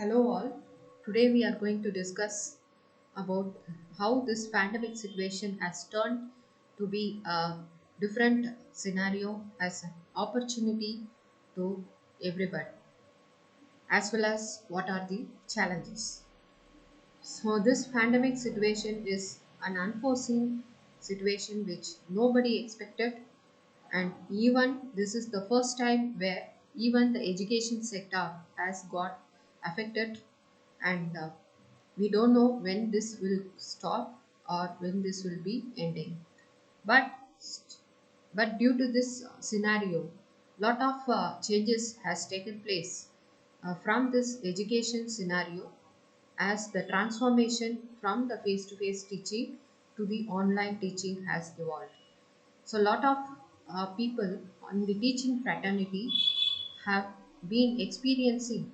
Hello all. Today we are going to discuss about how this pandemic situation has turned to be a different scenario as an opportunity to everybody, as well as what are the challenges. So this pandemic situation is an unforeseen situation which nobody expected, and even this is the first time where even the education sector has got affected, and we don't know when this will stop or when this will be ending. But due to this scenario, lot of changes has taken place from this education scenario, as the transformation from the face-to-face teaching to the online teaching has evolved. So a lot of people in the teaching fraternity have been experiencing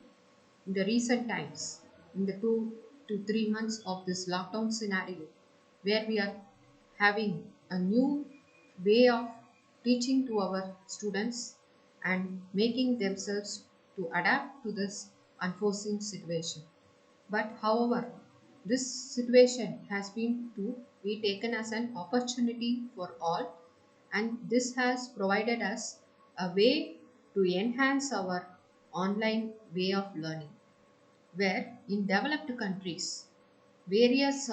in the recent times, in the 2 to 3 months of this lockdown scenario, where we are having a new way of teaching to our students and making themselves to adapt to this unforeseen situation. But however, this situation has been to be taken as an opportunity for all, and this has provided us a way to enhance our online way of learning, where in developed countries, various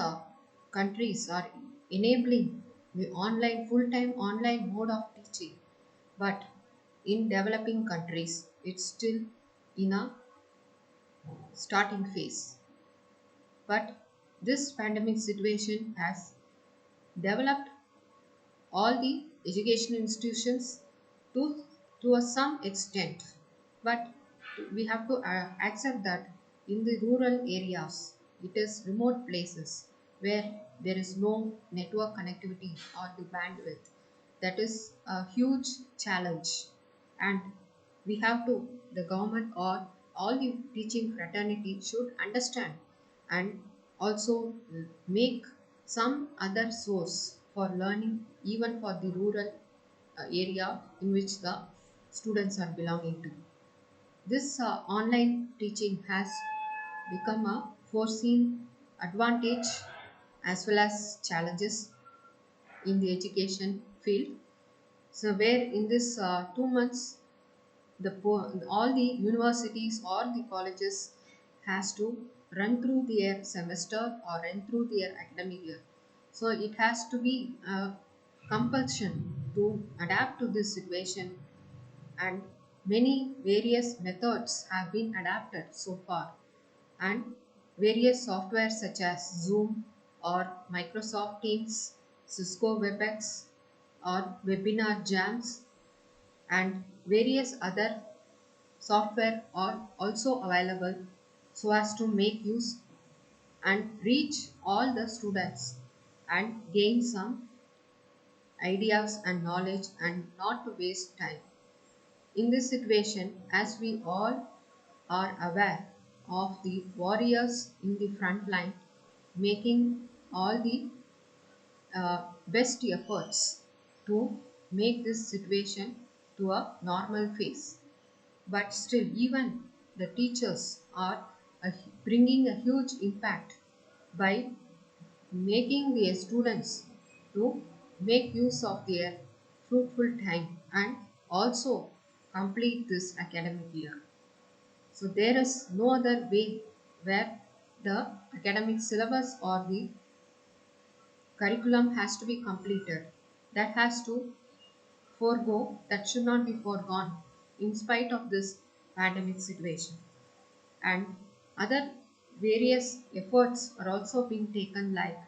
countries are enabling the online full-time online mode of teaching, but in developing countries it's still in a starting phase. But this pandemic situation has developed all the education institutions to some extent, but we have to accept that in the rural areas, it is remote places where there is no network connectivity or the bandwidth. That is a huge challenge, and we have to, the government or all the teaching fraternity should understand and also make some other source for learning, even for the rural area in which the students are belonging to. This online teaching has become a foreseen advantage as well as challenges in the education field. So where in this 2 months, all the universities or the colleges has to run through their semester or run through their academic year. So it has to be a compulsion to adapt to this situation, and many various methods have been adapted so far, and various software such as Zoom or Microsoft Teams, Cisco WebEx or Webinar Jams, and various other software are also available so as to make use and reach all the students and gain some ideas and knowledge and not to waste time. In this situation, as we all are aware of the warriors in the front line making all the best efforts to make this situation to a normal phase, but still even the teachers are bringing a huge impact by making the students to make use of their fruitful time and also complete this academic year. So there is no other way where the academic syllabus or the curriculum has to be completed. That has to forego, that should not be foregone in spite of this pandemic situation. And other various efforts are also being taken, like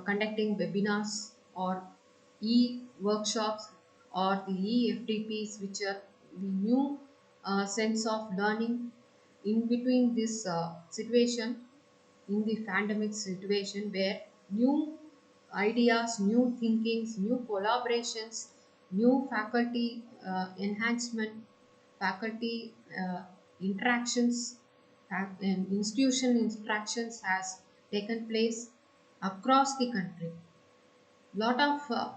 conducting webinars or e-workshops or the e-FTPs, which are the new sense of learning in between this situation, in the pandemic situation, where new ideas, new thinkings, new collaborations, new faculty enhancement, faculty interactions, and institution interactions has taken place across the country. Lot of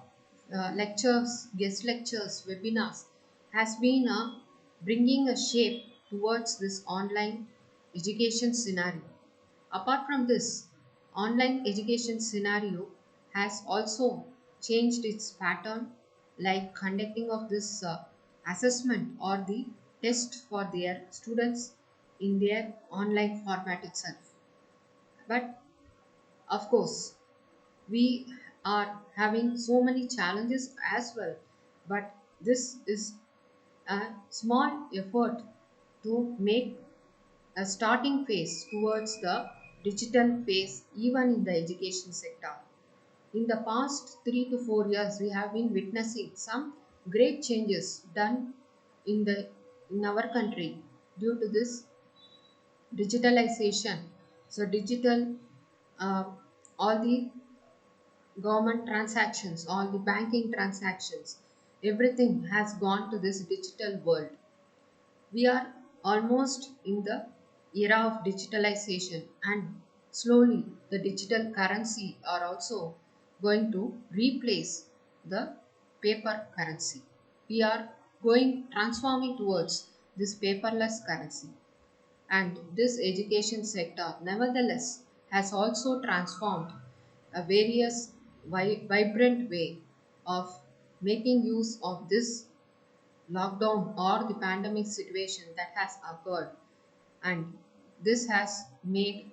lectures, guest lectures, webinars has been bringing a shape towards this online education scenario. Apart from this, online education scenario has also changed its pattern, like conducting of this assessment or the test for their students in their online format itself. But of course, we are having so many challenges as well, but this is a small effort to make a starting phase towards the digital phase even in the education sector. In the past 3 to 4 years, we have been witnessing some great changes done in the in our country due to this digitalization. So digital, uh, all the government transactions, all the banking transactions, everything has gone to this digital world. We are almost in the era of digitalization, and slowly the digital currency are also going to replace the paper currency. We are going transforming towards this paperless currency, and this education sector nevertheless has also transformed a various vibrant way of making use of this lockdown or the pandemic situation that has occurred, and this has made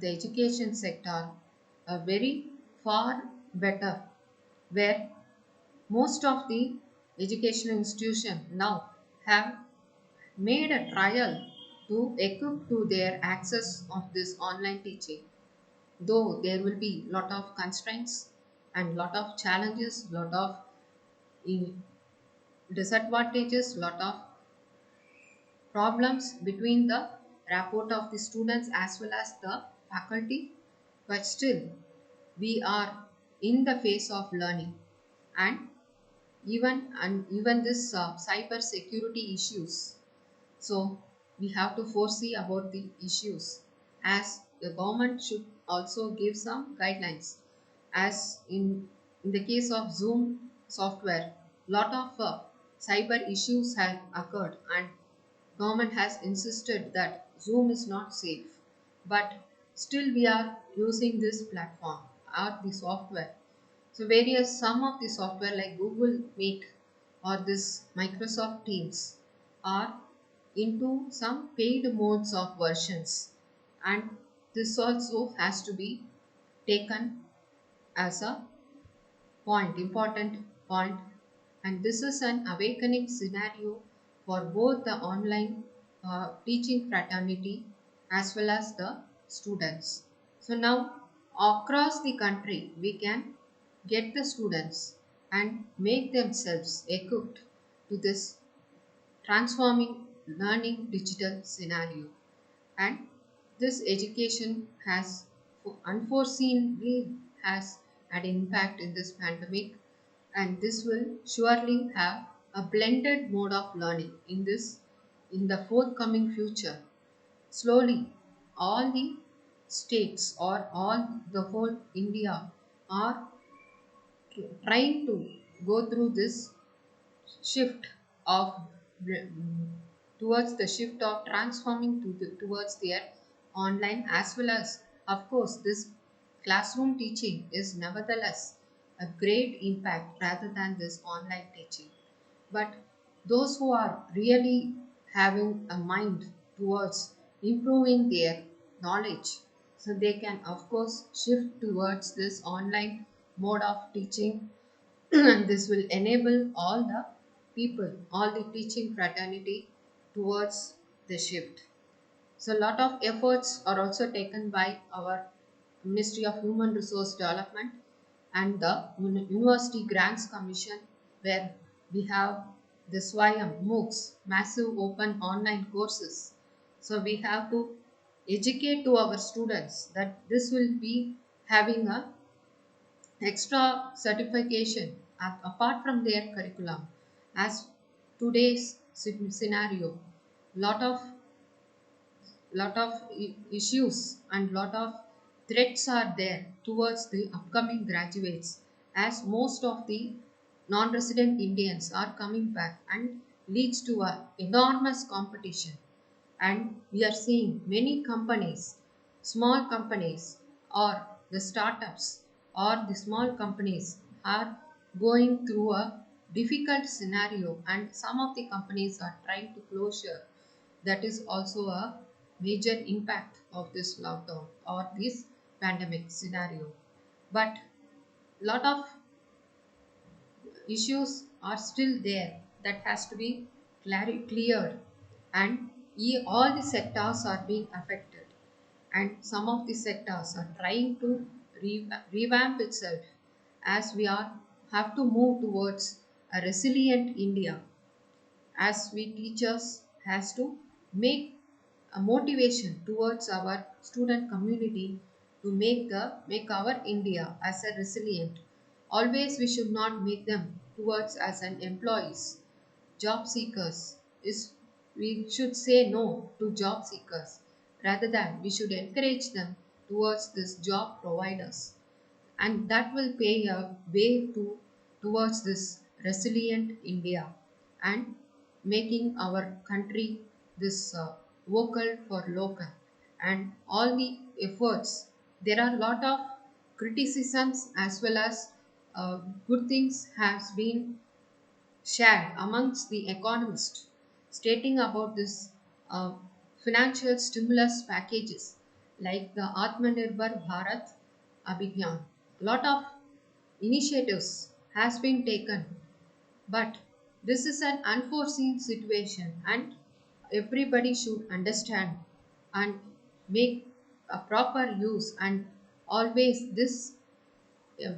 the education sector a very far better, where most of the educational institutions now have made a trial to equip to their access of this online teaching, though there will be lot of constraints and lot of challenges, lot of eh, disadvantages, lot of problems between the rapport of the students as well as the faculty, but still we are in the phase of learning, and even this cyber security issues. So we have to foresee about the issues, as the government should also give some guidelines. As in the case of Zoom software, lot of cyber issues have occurred, and government has insisted that Zoom is not safe. But still we are using this platform or the software. So various some of the software like Google Meet or this Microsoft Teams are into some paid modes of versions, and this also has to be taken as a important point, and this is an awakening scenario for both the online teaching fraternity as well as the students. So now across the country we can get the students and make themselves equipped to this transforming learning digital scenario, and this education has unforeseenly has had impact in this pandemic, and this will surely have a blended mode of learning in the forthcoming future. Slowly all the states or all the whole India are trying to go through this shift of towards the shift of transforming towards their online, as well as of course this classroom teaching is nevertheless a great impact rather than this online teaching. But those who are really having a mind towards improving their knowledge, so they can of course shift towards this online mode of teaching, and this will enable all the people, all the teaching fraternity towards the shift. So, a lot of efforts are also taken by our Ministry of Human Resource Development and the University Grants Commission, where we have the SWAYAM MOOCs, massive open online courses. So, we have to educate to our students that this will be having a extra certification apart from their curriculum, as today's scenario, lot of issues and lot of threats are there towards the upcoming graduates, as most of the non-resident Indians are coming back, and leads to a enormous competition, And we are seeing many companies, small companies, or the startups, or the small companies are going through a difficult scenario, and some of the companies are trying to closure. That is also a major impact of this lockdown or this pandemic scenario. But lot of issues are still there that has to be cleared, and all the sectors are being affected, and some of the sectors are trying to revamp itself, as we are have to move towards a resilient India, as we teachers has to make a motivation towards our student community to make our India as a resilient. Always we should not make them towards as an employees, job seekers. Is We should say no to job seekers, rather than we should encourage them towards this job providers, and that will pay a way towards this resilient India, and making our country this vocal for local, and all the efforts. There are a lot of criticisms as well as good things has been shared amongst the economists, stating about this uh, financial stimulus packages like the Atmanirbhar Bharat Abhiyan. A lot of initiatives has been taken, but this is an unforeseen situation, and everybody should understand and make a proper use, and always this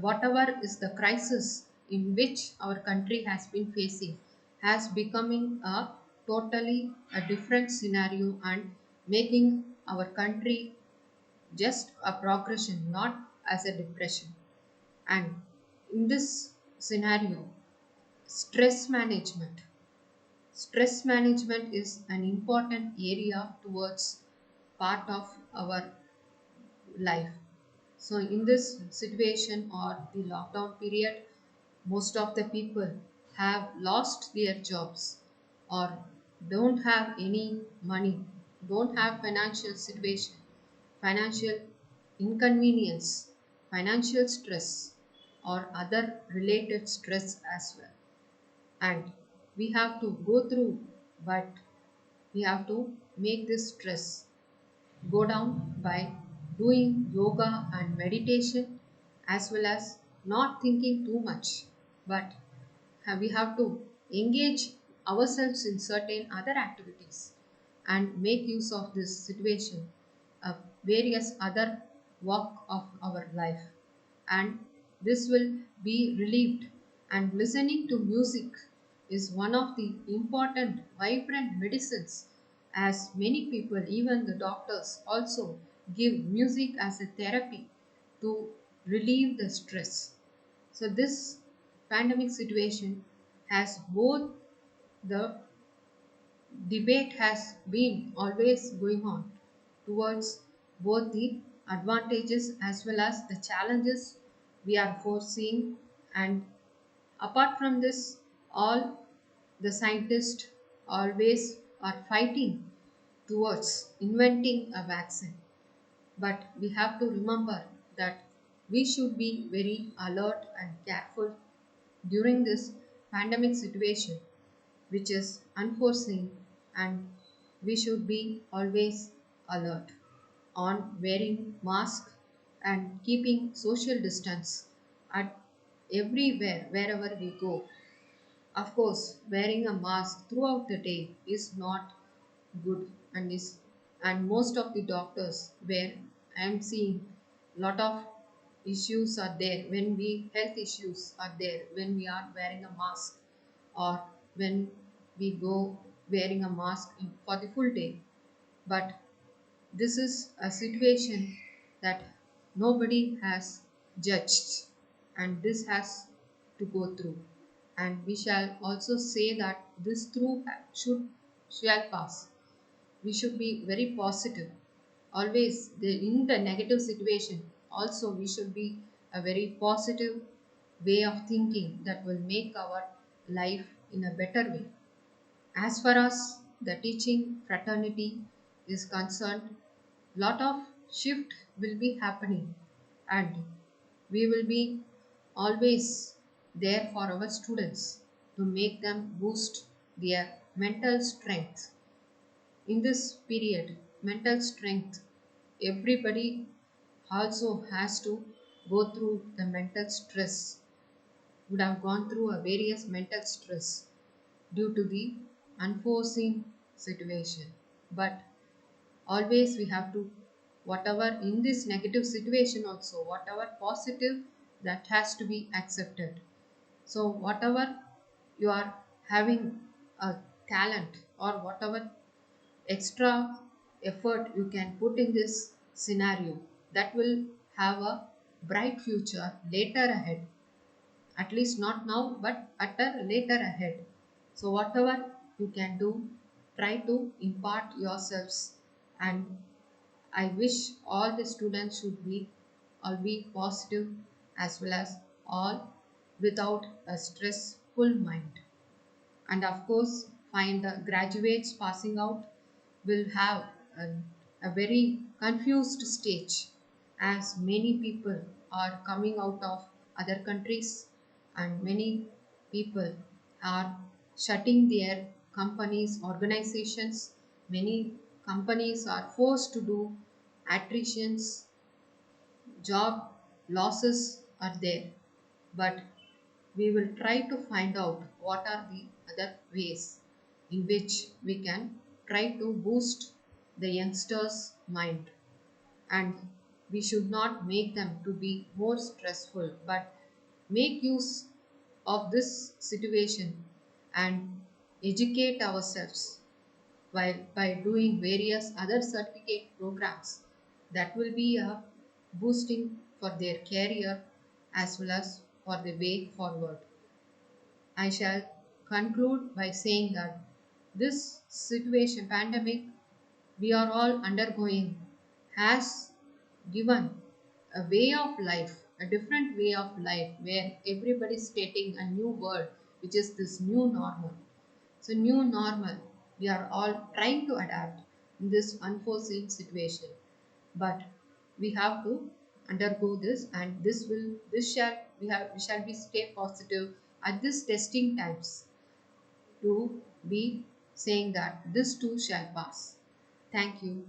whatever is the crisis in which our country has been facing has becoming a totally a different scenario, and making our country just a progression, not as a depression. And in this scenario, stress management. Stress management is an important area towards part of our life. So, in this situation or the lockdown period, most of the people have lost their jobs, or don't have any money, don't have financial situation, financial inconvenience, financial stress, or other related stress as well. And we have to go through, but we have to make this stress go down by doing yoga and meditation, as well as not thinking too much, but we have to engage ourselves in certain other activities and make use of this situation of various other walk of our life, and this will be relieved. And listening to music is one of the important vibrant medicines, as many people, even the doctors, also give music as a therapy to relieve the stress. So this pandemic situation has both the debate has been always going on towards both the advantages as well as the challenges we are foreseeing. And apart from this, all the scientists always are fighting towards inventing a vaccine. But we have to remember that we should be very alert and careful during this pandemic situation, which is unforeseen, and we should be always alert on wearing mask and keeping social distance at everywhere wherever we go. Of course, wearing a mask throughout the day is not good, and most of the doctors where I am seeing lot of issues are there when we health issues are there when we are wearing a mask, or when we go wearing a mask for the full day. But this is a situation that nobody has judged, and this has to go through. And we shall also say that this through should shall pass. We should be very positive. Always in the negative situation, also we should be a very positive way of thinking that will make our life in a better way. As far as the teaching fraternity is concerned, lot of shift will be happening, and we will be always there for our students to make them boost their mental strength. In this period, mental strength, everybody also has to go through the mental stress, would have gone through a various mental stress due to the unforeseen situation. But always we have to, whatever in this negative situation also, whatever positive, that has to be accepted. So whatever you are having a talent, or whatever extra effort you can put in this scenario, that will have a bright future later ahead, at least not now, but at a later ahead. So whatever you can do, try to impart yourselves, and I wish all the students should be all be positive, as well as all without a stressful mind. And of course, find the graduates passing out will have a very confused stage, as many people are coming out of other countries, and many people are shutting their companies, organizations. Many companies are forced to do attritions, job losses are there. But we will try to find out what are the other ways in which we can try to boost the youngsters' mind, and we should not make them to be more stressful, but make use of this situation and educate ourselves while by doing various other certificate programs, that will be a boosting for their career as well as for the way forward. I shall conclude by saying that this situation, pandemic, we are all undergoing, has given a way of life, a different way of life, where everybody is stating a new word, which is this new normal. So, new normal, we are all trying to adapt in this unforeseen situation, but we have to undergo this, and this shall we shall be stay positive at this testing times, to be saying that this too shall pass. Thank you.